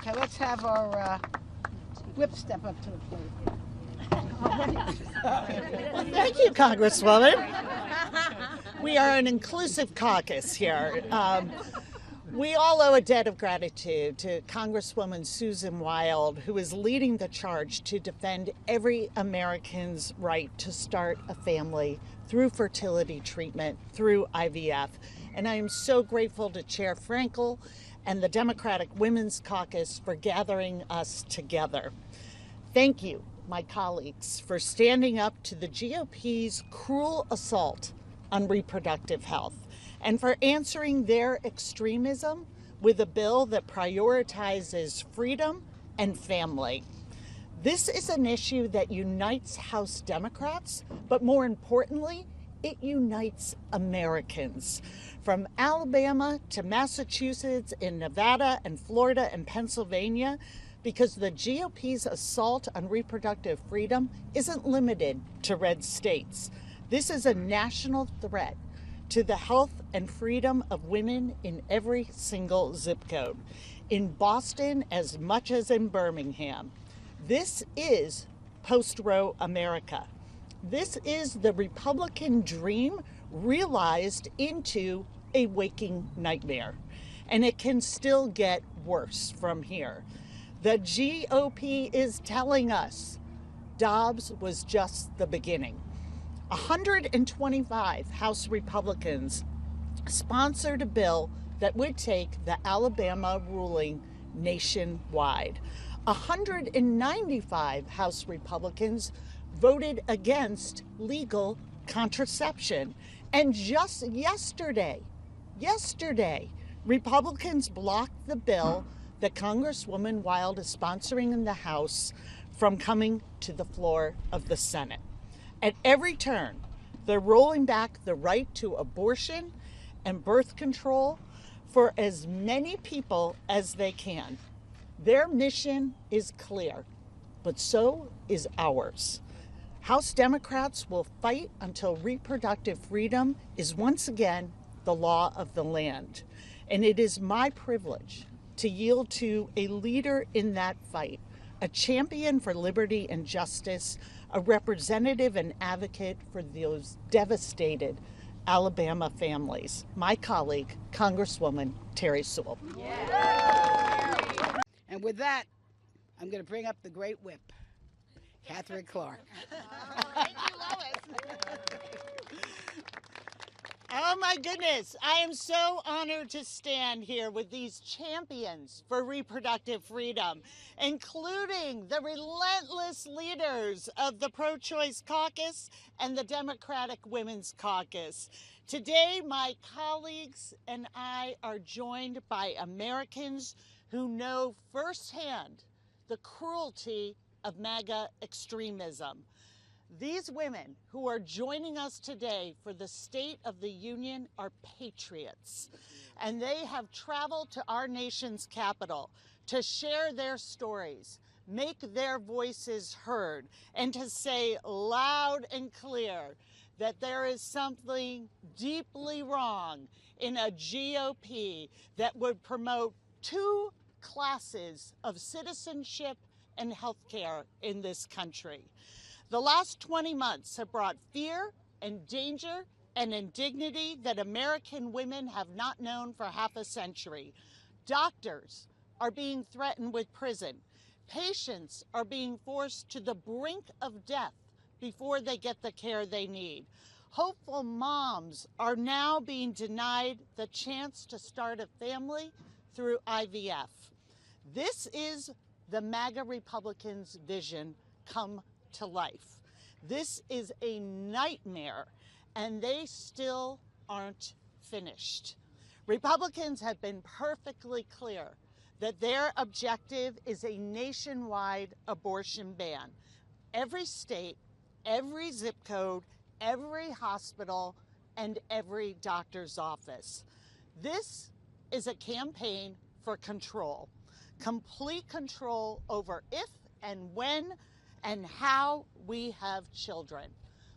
Okay, let's have our whip step up to the plate. Well, thank you, Congresswoman. We are an inclusive caucus here. We all owe a debt of gratitude to Congresswoman Susan Wild, who is leading the charge to defend every American's right to start a family through fertility treatment, through IVF. And I am so grateful to Chair Frankel and the Democratic Women's Caucus for gathering us together. Thank you, my colleagues, for standing up to the GOP's cruel assault on reproductive health and for answering their extremism with a bill that prioritizes freedom and family. This is an issue that unites House Democrats, but more importantly, it unites Americans. From Alabama to Massachusetts, in Nevada and Florida and Pennsylvania, because the GOP's assault on reproductive freedom isn't limited to red states. This is a national threat to the health and freedom of women in every single zip code, in Boston as much as in Birmingham. This is post-Roe America. This is the Republican dream realized into a waking nightmare. And it can still get worse from here. The GOP is telling us Dobbs was just the beginning. 125 House Republicans sponsored a bill that would take the Alabama ruling nationwide. 195 House Republicans voted against legal contraception. And just yesterday, Republicans blocked the bill that Congresswoman Wild is sponsoring in the House from coming to the floor of the Senate. At every turn, they're rolling back the right to abortion and birth control for as many people as they can. Their mission is clear, but so is ours. House Democrats will fight until reproductive freedom is once again the law of the land. And it is my privilege to yield to a leader in that fight, a champion for liberty and justice, a representative and advocate for those devastated Alabama families, my colleague, Congresswoman Terry Sewell. Yeah. And with that, I'm going to bring up the great whip, Katherine Clark. Thank you, Lois. Oh my goodness, I am so honored to stand here with these champions for reproductive freedom, including the relentless leaders of the Pro-Choice Caucus and the Democratic Women's Caucus. Today, my colleagues and I are joined by Americans who know firsthand the cruelty of MAGA extremism. These women who are joining us today for the State of the Union are patriots, and they have traveled to our nation's capital to share their stories, make their voices heard, and to say loud and clear that there is something deeply wrong in a GOP that would promote two classes of citizenship and healthcare in this country. The last 20 months have brought fear and danger and indignity that American women have not known for half a century. Doctors are being threatened with prison. Patients are being forced to the brink of death before they get the care they need. Hopeful moms are now being denied the chance to start a family through IVF. This is the MAGA Republicans' vision come to life. This is a nightmare, and they still aren't finished. Republicans have been perfectly clear that their objective is a nationwide abortion ban. Every state, every zip code, every hospital, and every doctor's office. This is a campaign for control, complete control over if and when and how we have children.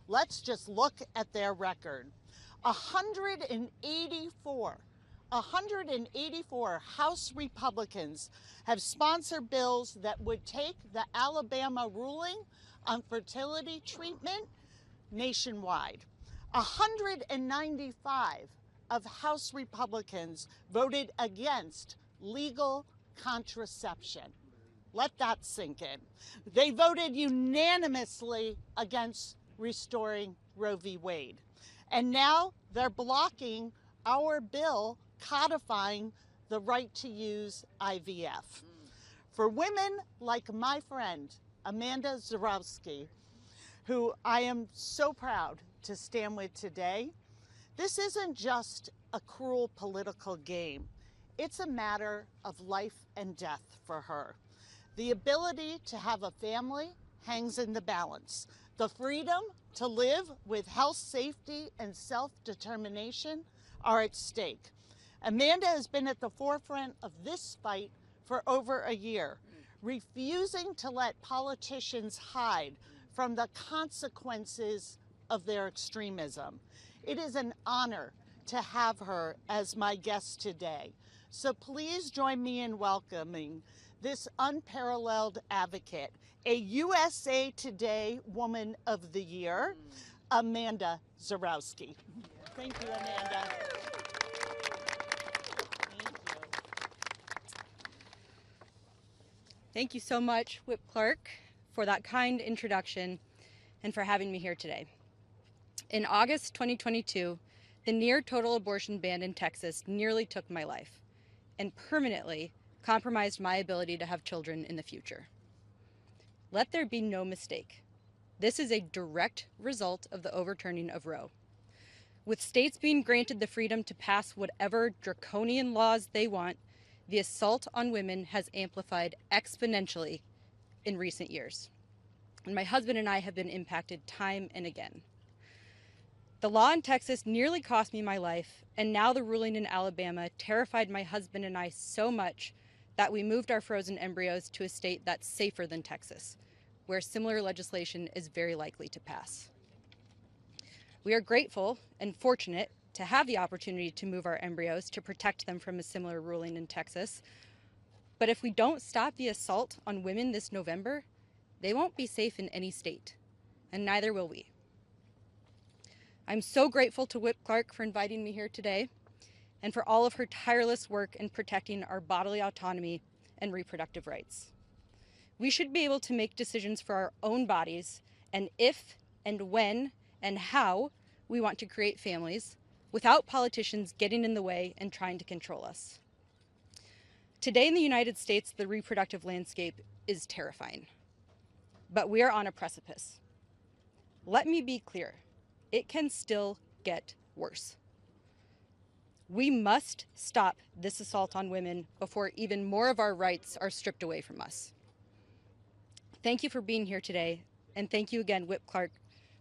Let's just look at their record. 184 184 House Republicans have sponsored bills that would take the Alabama ruling on fertility treatment nationwide. 195 of House Republicans voted against legal contraception. Let that sink in. They voted unanimously against restoring Roe v. Wade. And now they're blocking our bill codifying the right to use IVF. For women like my friend, Amanda Zarowski, who I am so proud to stand with today, this isn't just a cruel political game. It's a matter of life and death for her. The ability to have a family hangs in the balance. The freedom to live with health, safety, and self-determination are at stake. Amanda has been at the forefront of this fight for over a year, refusing to let politicians hide from the consequences of their extremism. It is an honor to have her as my guest today. So please join me in welcoming this unparalleled advocate, a USA Today Woman of the Year, Amanda Zarowski. Thank you, Amanda. Thank you so much, Whip Clark, for that kind introduction and for having me here today. In August 2022, the near total abortion ban in Texas nearly took my life and permanently compromised my ability to have children in the future. Let there be no mistake. This is a direct result of the overturning of Roe. With states being granted the freedom to pass whatever draconian laws they want, the assault on women has amplified exponentially in recent years. And my husband and I have been impacted time and again. The law in Texas nearly cost me my life, and now the ruling in Alabama terrified my husband and I so much that we moved our frozen embryos to a state that's safer than Texas, where similar legislation is very likely to pass. We are grateful and fortunate to have the opportunity to move our embryos to protect them from a similar ruling in Texas. But if we don't stop the assault on women this November, they won't be safe in any state, and neither will we. I'm so grateful to Whip Clark for inviting me here today and for all of her tireless work in protecting our bodily autonomy and reproductive rights. We should be able to make decisions for our own bodies and if and when and how we want to create families without politicians getting in the way and trying to control us. Today in the United States, the reproductive landscape is terrifying, but we are on a precipice. Let me be clear. It can still get worse. We must stop this assault on women before even more of our rights are stripped away from us. Thank you for being here today, and thank you again, Whip Clark,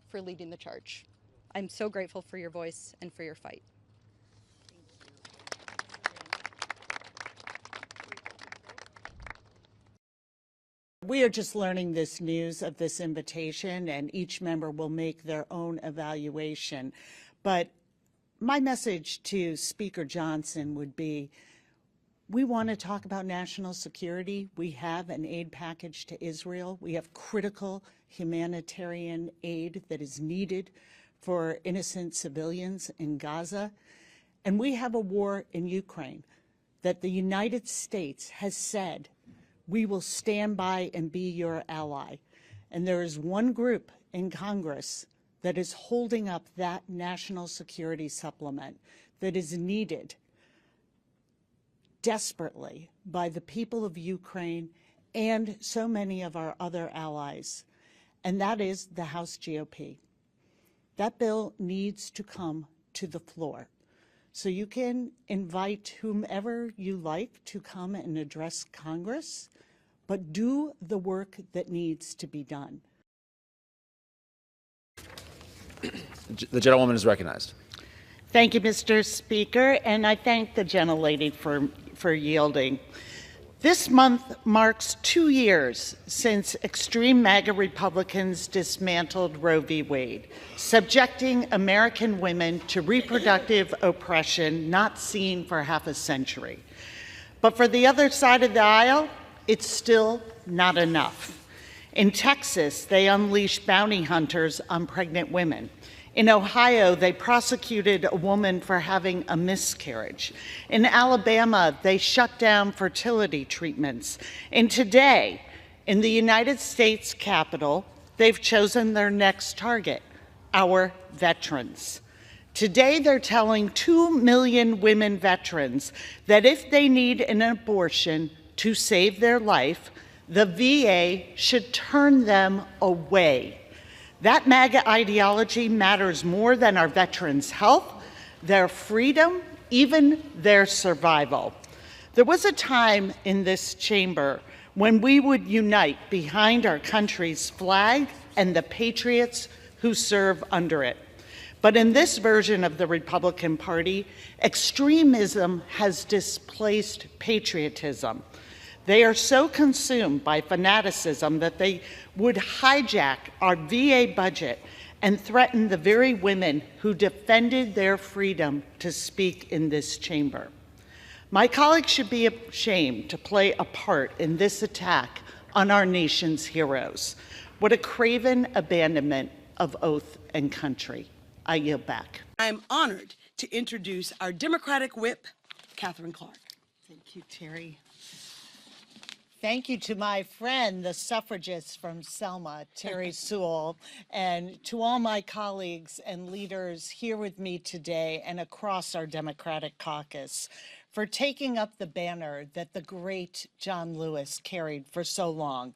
for leading the charge. I'm so grateful for your voice and for your fight. We are just learning this news of this invitation, and each member will make their own evaluation. But my message to Speaker Johnson would be, we want to talk about national security. We have an aid package to Israel. We have critical humanitarian aid that is needed for innocent civilians in Gaza. And we have a war in Ukraine that the United States has said, we will stand by and be your ally. And there is one group in Congress that is holding up that national security supplement that is needed desperately by the people of Ukraine and so many of our other allies, and that is the House GOP. That bill needs to come to the floor. So you can invite whomever you like to come and address Congress, but do the work that needs to be done. The gentlewoman is recognized. Thank you, Mr. Speaker, and I thank the gentlelady for yielding. This month marks 2 years since extreme MAGA Republicans dismantled Roe v. Wade, subjecting American women to reproductive oppression not seen for half a century. But for the other side of the aisle, it's still not enough. In Texas, they unleashed bounty hunters on pregnant women. In Ohio, they prosecuted a woman for having a miscarriage. In Alabama, they shut down fertility treatments. And today, in the United States Capitol, they've chosen their next target, our veterans. Today, they're telling 2 million women veterans that if they need an abortion to save their life, the VA should turn them away. That MAGA ideology matters more than our veterans' health, their freedom, even their survival. There was a time in this chamber when we would unite behind our country's flag and the patriots who serve under it. But in this version of the Republican Party, extremism has displaced patriotism. They are so consumed by fanaticism that they would hijack our VA budget and threaten the very women who defended their freedom to speak in this chamber. My colleagues should be ashamed to play a part in this attack on our nation's heroes. What a craven abandonment of oath and country. I yield back. I'm honored to introduce our Democratic whip, Katherine Clark. Thank you, Terry. Thank you to my friend, the suffragist from Selma, Terry Sewell, and to all my colleagues and leaders here with me today and across our Democratic caucus for taking up the banner that the great John Lewis carried for so long,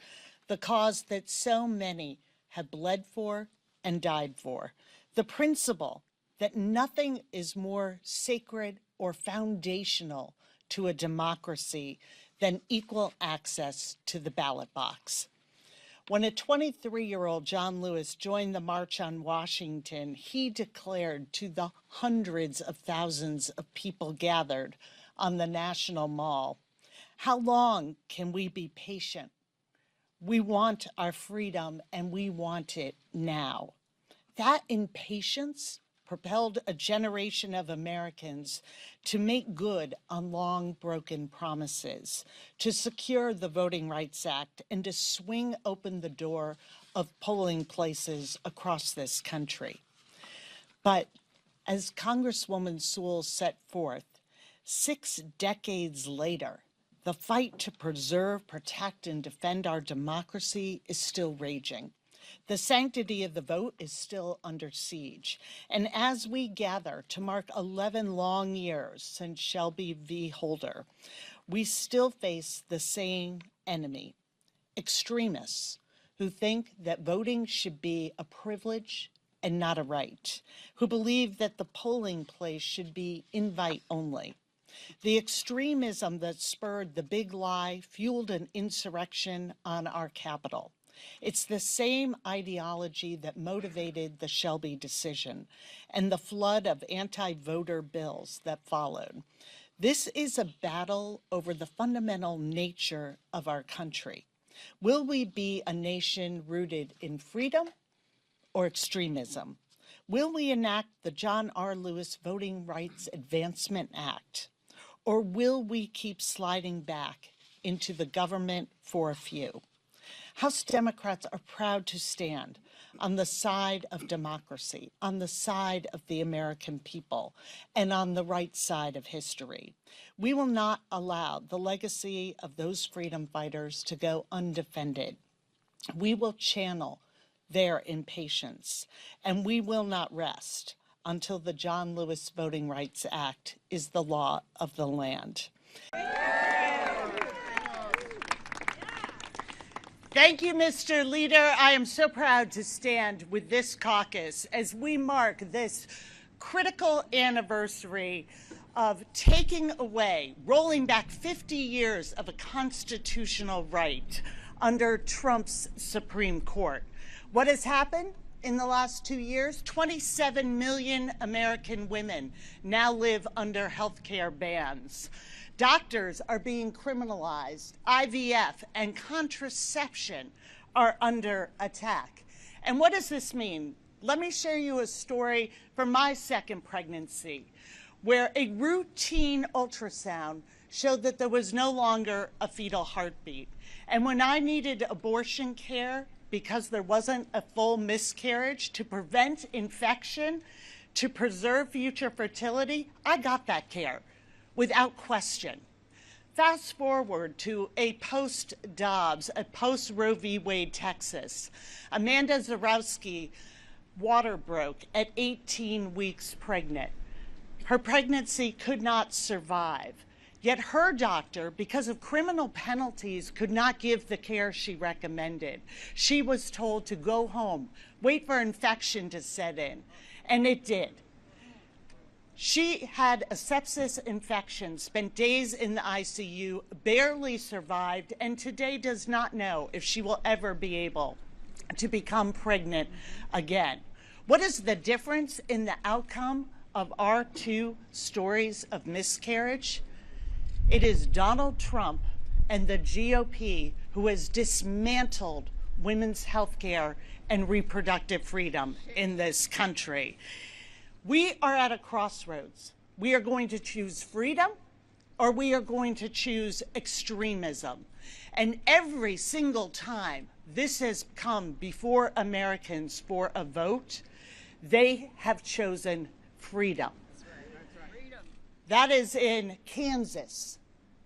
the cause that so many have bled for and died for, the principle that nothing is more sacred or foundational to a democracy than equal access to the ballot box. When a 23-year-old John Lewis joined the March on Washington, he declared to the hundreds of thousands of people gathered on the National Mall, "How long can we be patient? We want our freedom and we want it now." That impatience propelled a generation of Americans to make good on long broken promises, to secure the Voting Rights Act, and to swing open the door of polling places across this country. But as Congresswoman Sewell set forth, 6 decades later, the fight to preserve, protect, and defend our democracy is still raging. The sanctity of the vote is still under siege. And as we gather to mark 11 long years since Shelby v. Holder, we still face the same enemy, extremists who think that voting should be a privilege and not a right, who believe that the polling place should be invite only. The extremism that spurred the big lie fueled an insurrection on our Capitol. It's the same ideology that motivated the Shelby decision and the flood of anti-voter bills that followed. This is a battle over the fundamental nature of our country. Will we be a nation rooted in freedom or extremism? Will we enact the John R. Lewis Voting Rights Advancement Act? Or will we keep sliding back into the government for a few? House Democrats are proud to stand on the side of democracy, on the side of the American people, and on the right side of history. We will not allow the legacy of those freedom fighters to go undefended. We will channel their impatience, and we will not rest until the John Lewis Voting Rights Act is the law of the land. Thank you, Mr. Leader. I am so proud to stand with this caucus as we mark this critical anniversary of taking away, rolling back 50 years of a constitutional right under Trump's Supreme Court. What has happened in the last 2 years? 27 million American women now live under health care bans. Doctors are being criminalized. IVF and contraception are under attack. And what does this mean? Let me share you a story from my second pregnancy, where a routine ultrasound showed that there was no longer a fetal heartbeat. And when I needed abortion care, because there wasn't a full miscarriage, to prevent infection, to preserve future fertility, I got that care without question. Fast forward to a post-Dobbs, a post-Roe v. Wade Texas. Amanda Zarowski water broke at 18 weeks pregnant. Her pregnancy could not survive. Yet her doctor, because of criminal penalties, could not give the care she recommended. She was told to go home, wait for infection to set in, and it did. She had a sepsis infection, spent days in the ICU, barely survived, and today does not know if she will ever be able to become pregnant again. What is the difference in the outcome of our two stories of miscarriage? It is Donald Trump and the GOP who has dismantled women's health care and reproductive freedom in this country. We are at a crossroads. We are going to choose freedom or we are going to choose extremism. And every single time this has come before Americans for a vote, they have chosen freedom. That is in Kansas,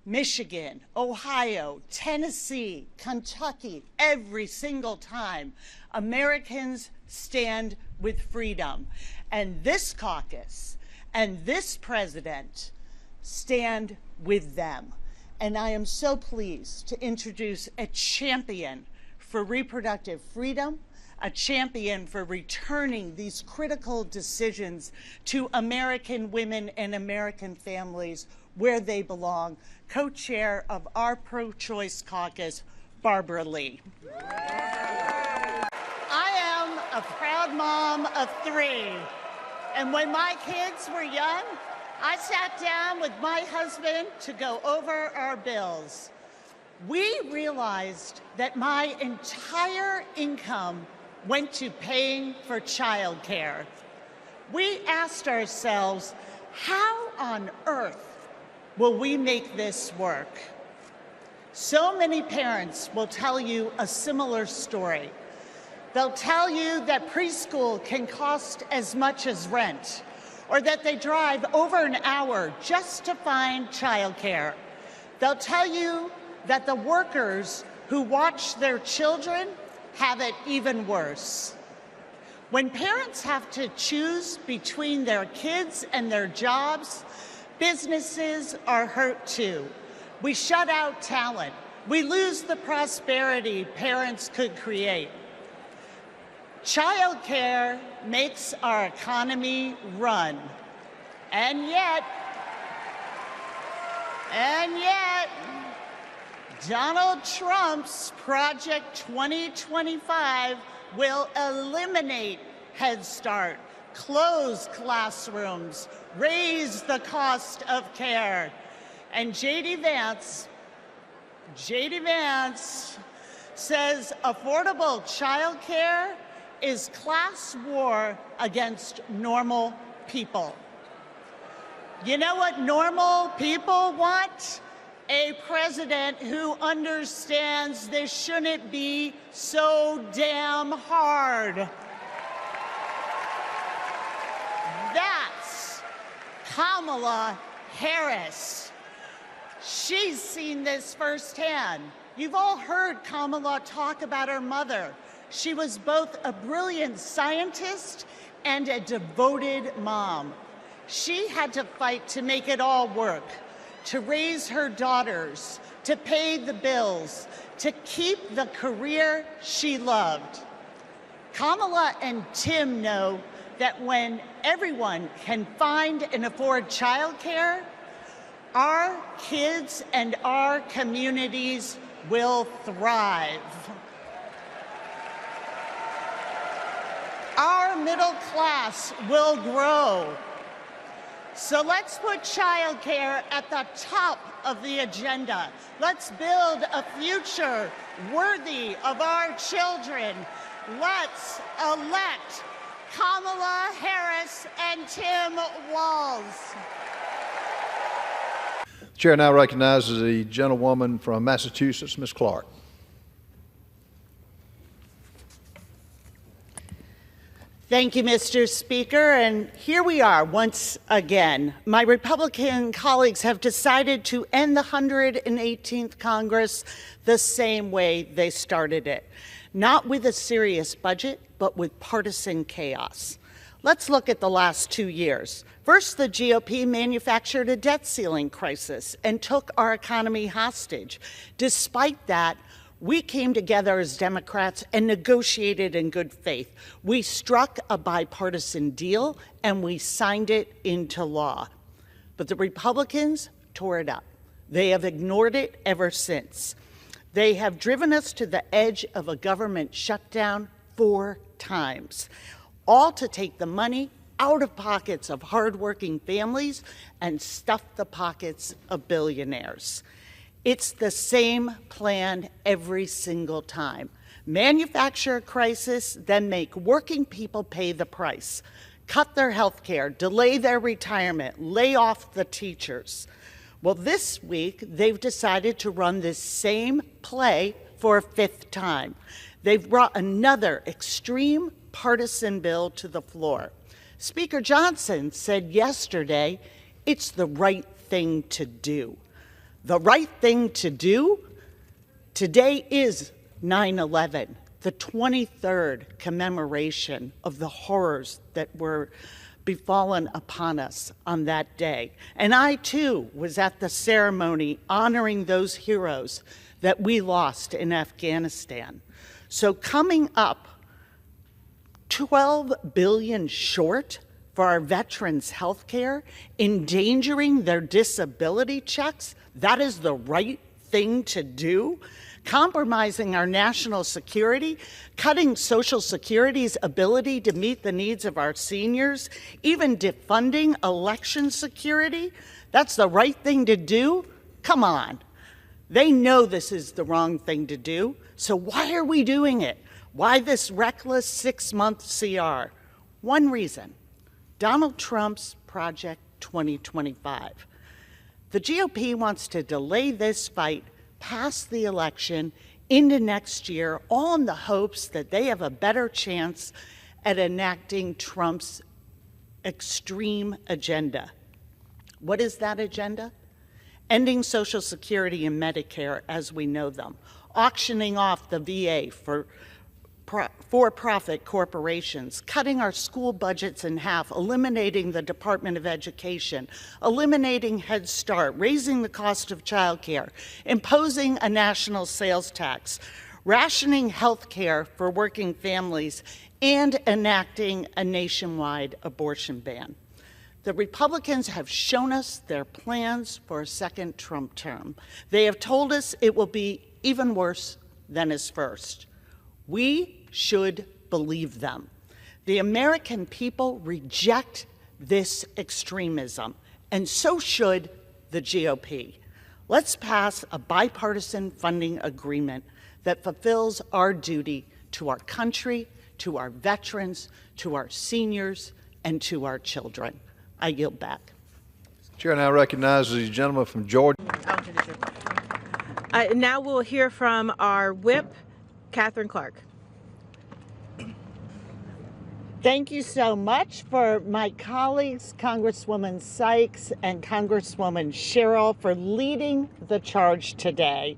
Michigan, Ohio, Tennessee, Kentucky. Every single time, Americans stand with freedom. And this caucus and this president stand with them. And I am so pleased to introduce a champion for reproductive freedom, a champion for returning these critical decisions to American women and American families where they belong, co-chair of our pro-choice caucus, Barbara Lee. I am a proud mom of 3, and when my kids were young, I sat down with my husband to go over our bills. We realized that my entire income went to paying for childcare. We asked ourselves, how on earth will we make this work? So many parents will tell you a similar story. They'll tell you that preschool can cost as much as rent, or that they drive over an hour just to find childcare. They'll tell you that the workers who watch their children have it even worse. When parents have to choose between their kids and their jobs, businesses are hurt too. We shut out talent. We lose the prosperity parents could create. Childcare makes our economy run. And yet, Donald Trump's Project 2025 will eliminate Head Start, close classrooms, raise the cost of care. And J.D. Vance says affordable child care is class war against normal people. You know what normal people want? A president who understands this shouldn't be so damn hard. That's Kamala Harris. She's seen this firsthand. You've all heard Kamala talk about her mother. She was both a brilliant scientist and a devoted mom. She had to fight to make it all work, to raise her daughters, to pay the bills, to keep the career she loved. Kamala and Tim know that when everyone can find and afford childcare, our kids and our communities will thrive. Our middle class will grow. So let's put childcare at the top of the agenda. Let's build a future worthy of our children. Let's elect Kamala Harris and Tim Walz. The chair now recognizes the gentlewoman from Massachusetts, Ms. Clark. Thank you, Mr. Speaker. And here we are once again. My Republican colleagues have decided to end the 118th Congress the same way they started it. Not with a serious budget, but with partisan chaos. Let's look at the last 2 years. First, the GOP manufactured a debt ceiling crisis and took our economy hostage. Despite that, we came together as Democrats and negotiated in good faith. We struck a bipartisan deal and we signed it into law. But the Republicans tore it up. They have ignored it ever since. They have driven us to the edge of a government shutdown 4 times, all to take the money out of pockets of hardworking families and stuff the pockets of billionaires. It's the same plan every single time. Manufacture a crisis, then make working people pay the price. Cut their health care, delay their retirement, lay off the teachers. Well, this week, they've decided to run this same play for a 5th time. They've brought another extreme partisan bill to the floor. Speaker Johnson said yesterday, it's the right thing to do. The right thing to do? Today is 9/11, the 23rd commemoration of the horrors that were befallen upon us on that day. And I, too, was at the ceremony honoring those heroes that we lost in Afghanistan. So coming up, $12 billion short for our veterans' health care, endangering their disability checks, that is the right thing to do? Compromising our national security, cutting Social Security's ability to meet the needs of our seniors, even defunding election security? That's the right thing to do? Come on. They know this is the wrong thing to do, so why are we doing it? Why this reckless 6-month CR? One reason: Donald Trump's Project 2025. The GOP wants to delay this fight past the election into next year, all in the hopes that they have a better chance at enacting Trump's extreme agenda. What is that agenda? Ending Social Security and Medicare as we know them, auctioning off the VA for-profit corporations, cutting our school budgets in half, eliminating the Department of Education, eliminating Head Start, raising the cost of childcare, imposing a national sales tax, rationing health care for working families, and enacting a nationwide abortion ban. The Republicans have shown us their plans for a second Trump term. They have told us it will be even worse than his first. We should believe them. The American people reject this extremism, and so should the GOP. Let's pass a bipartisan funding agreement that fulfills our duty to our country, to our veterans, to our seniors, and to our children. I yield back. Chair now recognizes the gentleman from Georgia. Now we'll hear from our whip, Katherine Clark. Thank you so much for my colleagues, Congresswoman Sykes and Congresswoman Sherrill, for leading the charge today,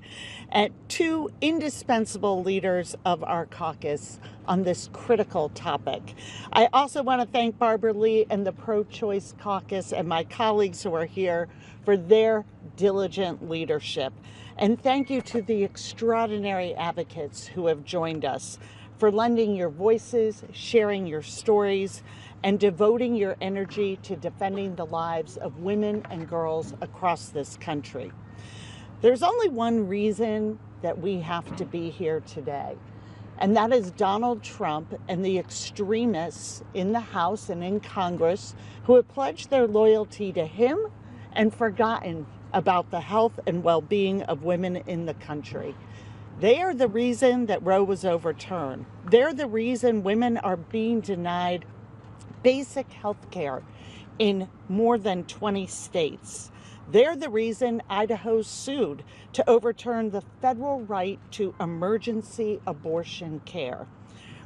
and 2 indispensable leaders of our caucus on this critical topic. I also want to thank Barbara Lee and the Pro-Choice Caucus and my colleagues who are here for their diligent leadership. And thank you to the extraordinary advocates who have joined us for lending your voices, sharing your stories, and devoting your energy to defending the lives of women and girls across this country. There's only one reason that we have to be here today, and that is Donald Trump and the extremists in the House and in Congress who have pledged their loyalty to him and forgotten about the health and well-being of women in the country. They are the reason that Roe was overturned. They're the reason women are being denied basic health care in more than 20 states. They're the reason Idaho sued to overturn the federal right to emergency abortion care.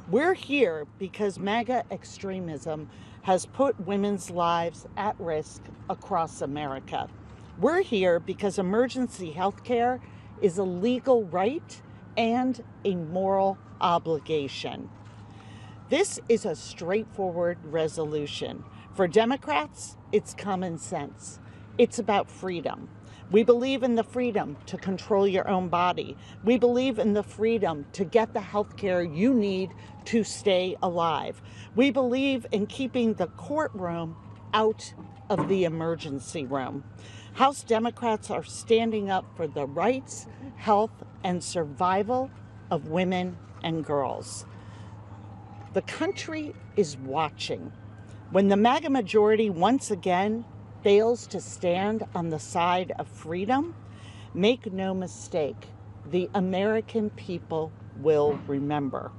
We're here because MAGA extremism has put women's lives at risk across America. We're here because emergency health care is a legal right and a moral obligation. This is a straightforward resolution. For Democrats, it's common sense. It's about freedom. We believe in the freedom to control your own body. We believe in the freedom to get the health care you need to stay alive. We believe in keeping the courtroom out of the emergency room. House Democrats are standing up for the rights, health, and survival of women and girls. The country is watching. When the MAGA majority once again fails to stand on the side of freedom, make no mistake, the American people will remember.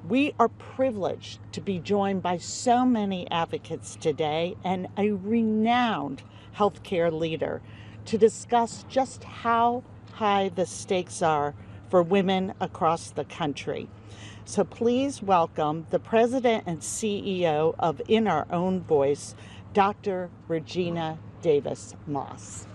We are privileged to be joined by so many advocates today and a renowned healthcare leader to discuss just how high the stakes are for women across the country. So please welcome the President and CEO of In Our Own Voice, Dr. Regina Davis Moss.